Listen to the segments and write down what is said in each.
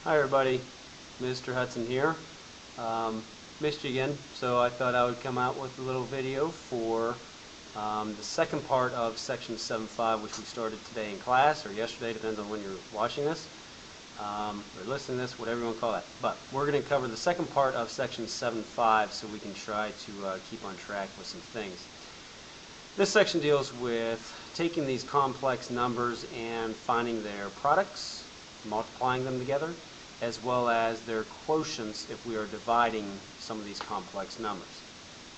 Hi everybody, Mr. Hudson here. Missed you again, so I thought I would come out with a little video for the second part of section 7.5, which we started today in class, or yesterday, depends on when you're watching this, or listening to this, whatever you want to call that. But we're going to cover the second part of section 7.5 so we can try to keep on track with some things. This section deals with taking these complex numbers and finding their products, multiplying them together, as well as their quotients if we are dividing some of these complex numbers.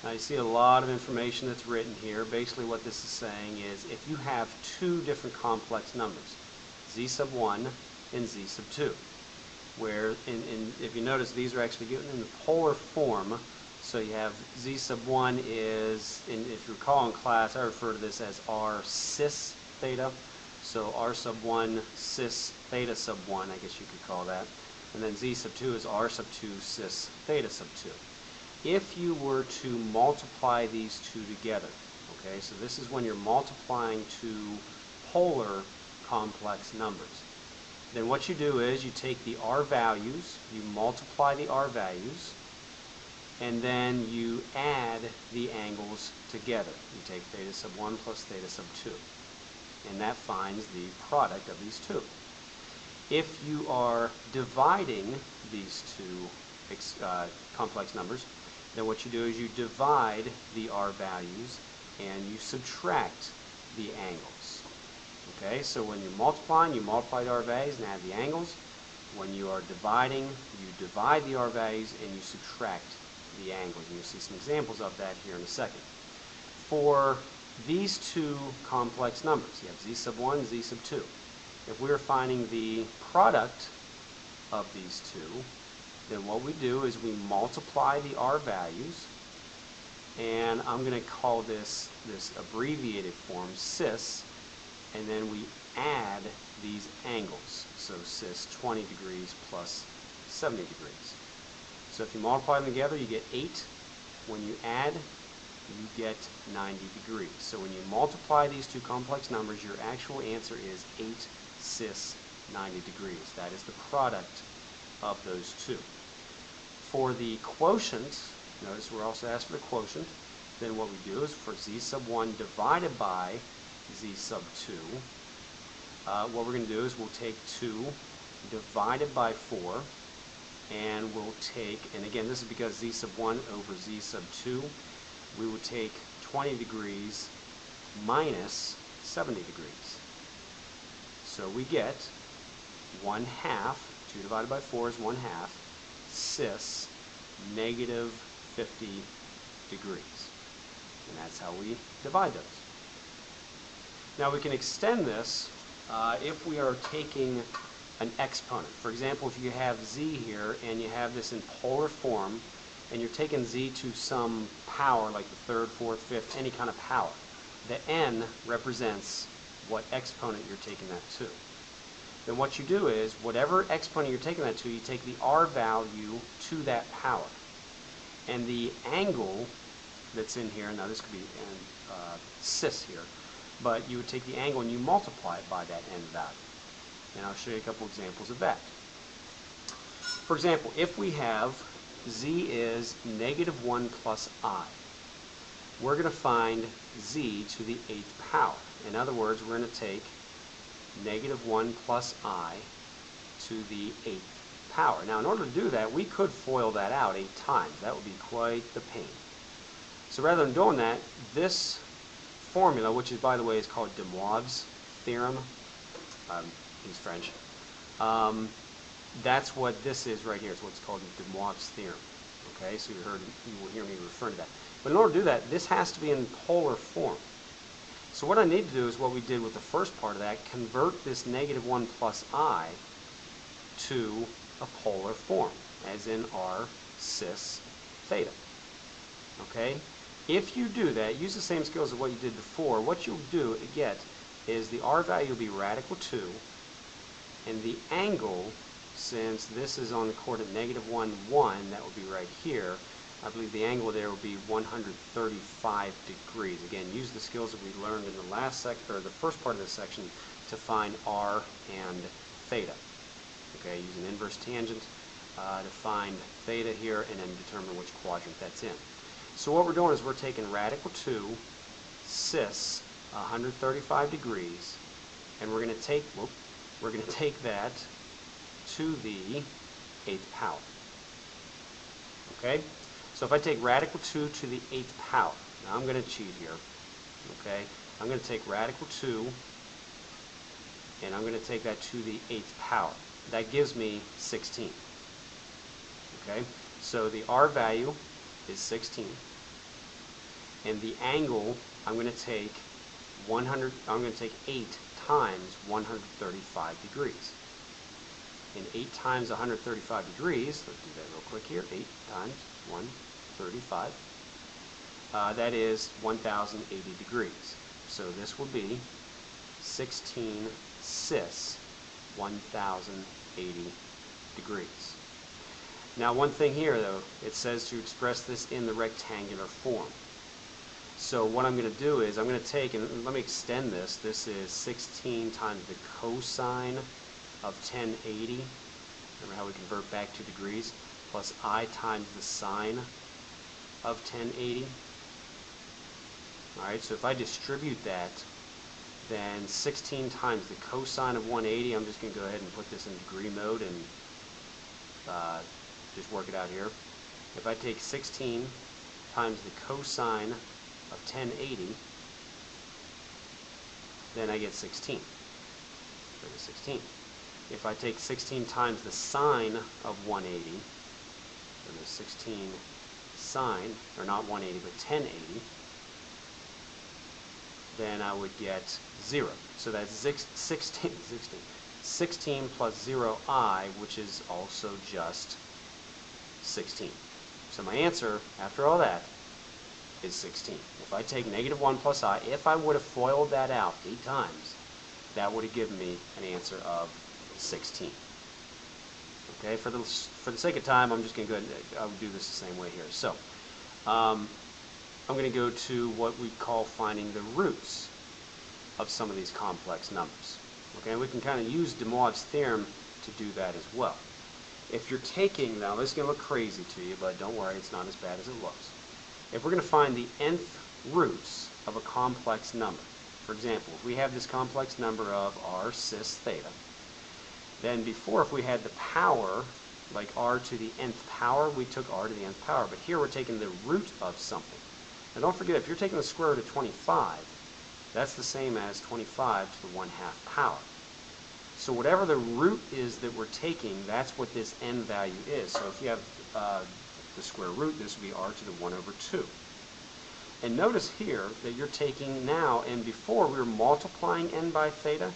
Now you see a lot of information that's written here. Basically what this is saying is if you have two different complex numbers, z sub 1 and z sub 2, where if you notice these are actually given in the polar form. So you have z sub 1 is, if you recall in class, I refer to this as r cis theta. So r sub 1 cis theta sub 1, I guess you could call that. And then z sub 2 is r sub 2 cis theta sub 2. If you were to multiply these two together, okay, so this is when you're multiplying two polar complex numbers, then what you do is you take the r values, you multiply the r values, and then you add the angles together. You take theta sub 1 plus theta sub 2, and that finds the product of these two. If you are dividing these two complex numbers, then what you do is you divide the r values and you subtract the angles. Okay, so when you're multiplying, you multiply the r values and add the angles. When you are dividing, you divide the r values and you subtract the angles. And you'll see some examples of that here in a second. For these two complex numbers, you have z sub 1 and z sub 2. If we are finding the product of these two, then what we do is we multiply the r values, and I'm going to call this abbreviated form cis, and then we add these angles. So cis 20 degrees plus 70 degrees. So if you multiply them together, you get 8. When you add, you get 90 degrees. So when you multiply these two complex numbers, your actual answer is 8 cis 90 degrees. That is the product of those two. For the quotient, notice we're also asked for the quotient, then what we do is for z sub 1 divided by z sub 2, what we're going to do is we'll take 2 divided by 4, and we'll take, and again this is because z sub 1 over z sub 2, we will take 20 degrees minus 70 degrees. So we get 1/2, 2 divided by 4 is 1/2, cis negative 50 degrees. And that's how we divide those. Now we can extend this if we are taking an exponent. For example, if you have z here and you have this in polar form and you're taking z to some power like the third, fourth, fifth, any kind of power, the n represents what exponent you're taking that to. Then what you do is whatever exponent you're taking that to, you take the r value to that power. And the angle that's in here, now this could be cis here, but you would take the angle and you multiply it by that n value. And I'll show you a couple examples of that. For example, if we have z is negative 1 plus I, we're going to find z to the 8th power. In other words, we're going to take negative 1 plus I to the 8th power. Now in order to do that, we could FOIL that out 8 times. That would be quite the pain. So rather than doing that, this formula, which is, by the way, is called de Moivre's theorem, he's French, that's what this is right here. It's what's called de Moivre's theorem. Okay, so you will hear me refer to that. But in order to do that, this has to be in polar form. So what I need to do is what we did with the first part of that, convert this negative 1 plus I to a polar form, as in r cis theta. Okay? If you do that, use the same skills of what you did before, what you'll get is the r value will be radical 2, and the angle, since this is on the coordinate negative 1, 1, that will be right here, I believe the angle there will be 135 degrees. Again, use the skills that we learned in the last the first part of this section to find r and theta. Okay, use an inverse tangent to find theta here and then determine which quadrant that's in. So what we're doing is we're taking radical 2 cis 135 degrees, and we're going to take that to the 8th power. Okay? So if I take radical 2 to the 8th power, now I'm going to cheat here. Okay? I'm going to take radical 2 and I'm going to take that to the 8th power. That gives me 16. Okay? So the R value is 16. And the angle, I'm going to take 8 times 135 degrees. And 8 times 135 degrees, let's do that real quick here, 8 times 135, that is 1080 degrees. So this will be 16 cis 1080 degrees. Now one thing here though, it says to express this in the rectangular form. So what I'm going to do is I'm going to take, and let me extend this, this is 16 times the cosine of 1080, remember how we convert back to degrees, plus I times the sine of 1080. Alright, so if I distribute that, then 16 times the cosine of 180, I'm just going to go ahead and put this in degree mode and just work it out here. If I take 16 times the cosine of 1080, then I get 16. That is 16. If I take 16 times the sine of 180, then there's 16 sine, or not 180, but 1080, then I would get 0. So that's 16 plus 0i, which is also just 16. So my answer, after all that, is 16. If I take negative 1 plus I, if I would have FOILed that out 8 times, that would have given me an answer of 16. Okay, for the sake of time, I'm just going to go ahead and I'll do this the same way here. So, I'm going to go to what we call finding the roots of some of these complex numbers. Okay, and we can kind of use de Moivre's theorem to do that as well. If you're taking, now this is going to look crazy to you, but don't worry, it's not as bad as it looks. If we're going to find the nth roots of a complex number, for example, if we have this complex number of r cis theta, then before, if we had the power, like r to the nth power, we took r to the nth power. But here we're taking the root of something. Now don't forget, if you're taking the square root of 25, that's the same as 25 to the 1/2 power. So whatever the root is that we're taking, that's what this n value is. So if you have the square root, this would be r to the 1/2. And notice here that you're taking now, and before we were multiplying n by theta.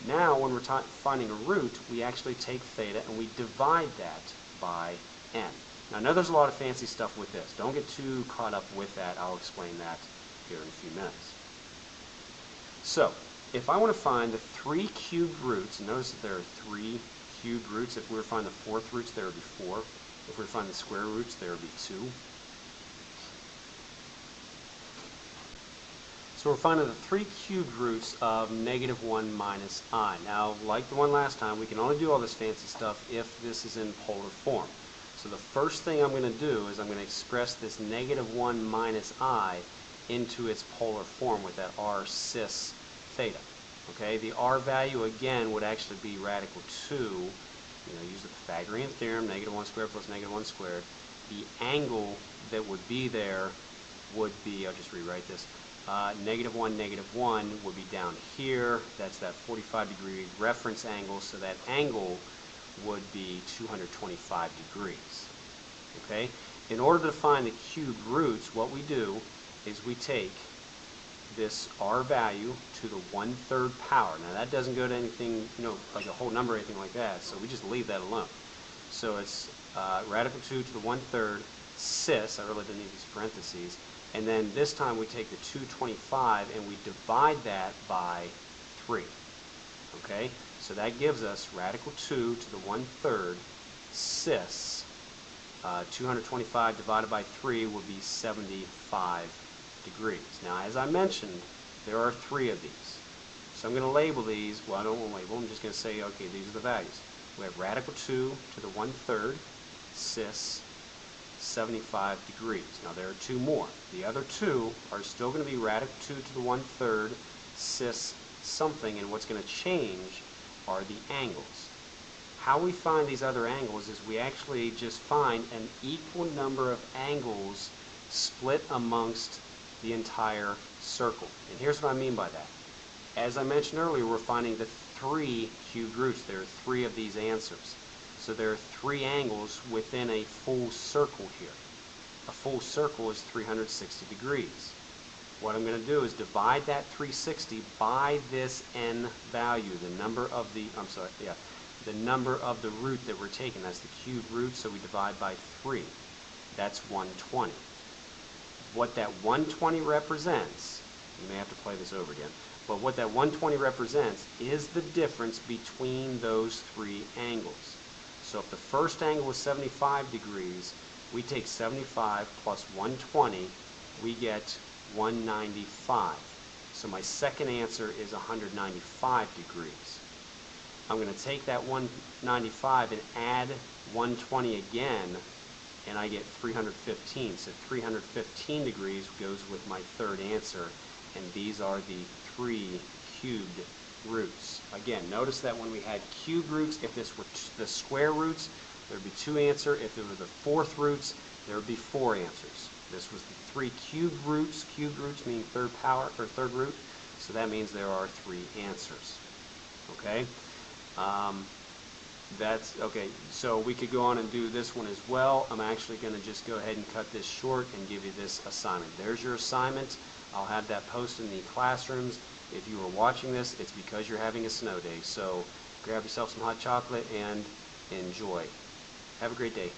Now when we're finding a root, we actually take theta and we divide that by n. Now I know there's a lot of fancy stuff with this. Don't get too caught up with that. I'll explain that here in a few minutes. So, if I want to find the 3 cubed roots, notice that there are 3 cubed roots. If we were to find the 4th roots, there would be 4. If we were to find the square roots, there would be 2. So we're finding the 3 cubed roots of negative 1 minus I. Now, like the one last time, we can only do all this fancy stuff if this is in polar form. So the first thing I'm going to do is I'm going to express this negative 1 minus I into its polar form with that r cis theta. Okay, the r value again would actually be radical 2. Use the Pythagorean theorem, negative 1 squared plus negative 1 squared. The angle that would be there would be, I'll just rewrite this, negative 1 would be down here. That's that 45-degree reference angle, so that angle would be 225 degrees. Okay? In order to find the cubed roots, what we do is we take this r value to the 1/3 power. Now that doesn't go to anything, like a whole number or anything like that, so we just leave that alone. So it's radical 2 to the 1/3 cis, I really didn't need these parentheses, and then this time we take the 225 and we divide that by 3. Okay, so that gives us radical 2 to the 1/3 cis. 225 divided by 3 would be 75 degrees. Now, as I mentioned, there are 3 of these. So I'm going to label these. Well, I don't want to label them. I'm just going to say, okay, these are the values. We have radical 2 to the 1/3 cis 75 degrees. Now there are two more. The other two are still going to be radical 2 to the 1/3 cis something, and what's going to change are the angles. How we find these other angles is we actually just find an equal number of angles split amongst the entire circle. And here's what I mean by that. As I mentioned earlier, we're finding the 3 cubed roots. There are 3 of these answers. So there are 3 angles within a full circle here. A full circle is 360 degrees. What I'm going to do is divide that 360 by this n value, the number of the, the number of the root that we're taking. That's the cubed root, so we divide by 3. That's 120. What that 120 represents, you may have to play this over again, but what that 120 represents is the difference between those 3 angles. So if the first angle was 75 degrees, we take 75 plus 120, we get 195. So my second answer is 195 degrees. I'm going to take that 195 and add 120 again, and I get 315. So 315 degrees goes with my third answer, and these are the 3 cubed roots. Again, notice that when we had cubed roots, if this were the square roots, there would be 2 answers. If it were the 4th roots, there would be 4 answers. This was the 3 cubed roots. Cubed roots mean third power or third root, so that means there are 3 answers. Okay? That's okay. So we could go on and do this one as well. I'm actually going to just go ahead and cut this short and give you this assignment. There's your assignment. I'll have that posted in the classrooms. If you are watching this, it's because you're having a snow day. So grab yourself some hot chocolate and enjoy. Have a great day.